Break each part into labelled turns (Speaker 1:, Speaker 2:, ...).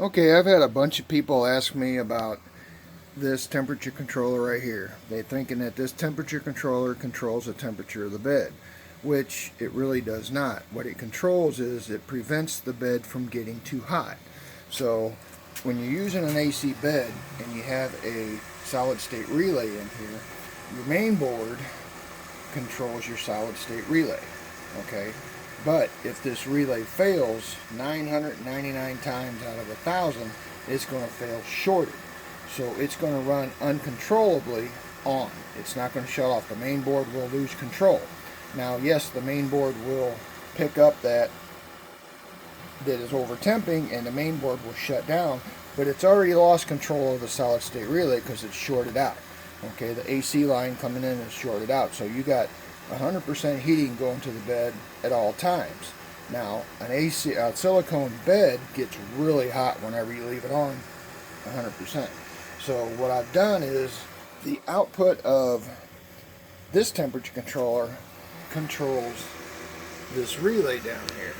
Speaker 1: Okay, I've had a bunch of people ask me about this temperature controller right here. They're thinking that this temperature controller controls the temperature of the bed, which it really does not. What it controls is it prevents the bed from getting too hot. So when you're using an AC bed and you have a solid state relay in here, your main board controls your solid state relay. Okay? But if this relay fails 999 times out of 1,000, it's going to fail shorted. So it's going to run uncontrollably on. It's not going to shut off. The main board will lose control. Now, yes, the main board will pick up that is overtemping and the main board will shut down, but it's already lost control of the solid state relay because it's shorted out. Okay, the AC line coming in is shorted out. So you got 100% heating going to the bed at all times. Now, a silicone bed gets really hot whenever you leave it on 100%. So what I've done is the output of this temperature controller controls this relay down here.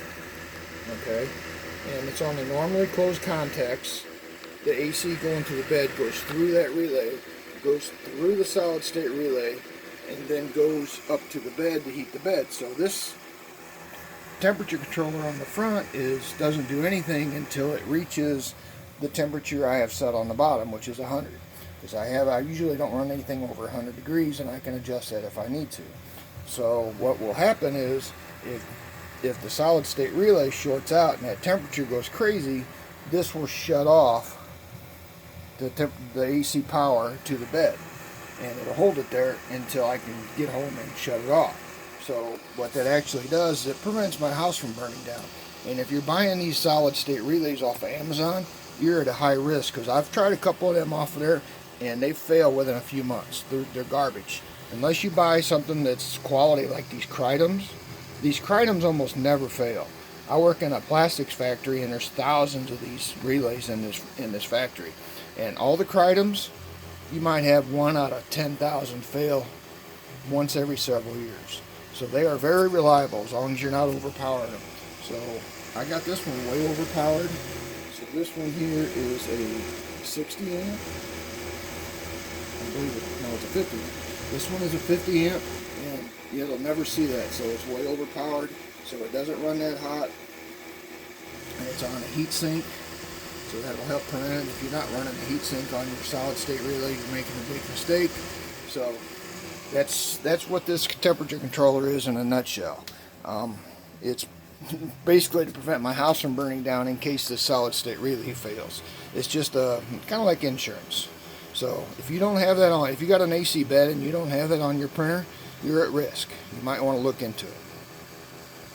Speaker 1: Okay, and it's on the normally closed contacts. The AC going to the bed goes through that relay, goes through the solid state relay, and then goes up to the bed to heat the bed. So this temperature controller on the front doesn't do anything until it reaches the temperature I have set on the bottom, which is 100. Because I usually don't run anything over 100 degrees, and I can adjust that if I need to. So what will happen is if the solid state relay shorts out and that temperature goes crazy, this will shut off the AC power to the bed, and it'll hold it there until I can get home and shut it off. So what that actually does is it prevents my house from burning down. And if you're buying these solid state relays off of Amazon, you're at a high risk, because I've tried a couple of them off of there and they fail within a few months. They're garbage. Unless you buy something that's quality like these Critums almost never fail. I work in a plastics factory and there's thousands of these relays in this factory. And all the Critums, you might have 1 out of 10,000 fail once every several years. So they are very reliable as long as you're not overpowering them. So I got this one way overpowered. So this one here is a 60 amp. I believe it's a 50 amp. This one is a 50 amp, and you'll never see that. So it's way overpowered, so it doesn't run that hot. And it's on a heat sink, so that'll help prevent it. If you're not running the heat sink on your solid state relay, you're making a big mistake. So that's what this temperature controller is in a nutshell. It's basically to prevent my house from burning down in case the solid state relay fails. It's just kind of like insurance. So if you don't have that on, if you got an AC bed and you don't have that on your printer, you're at risk. You might want to look into it.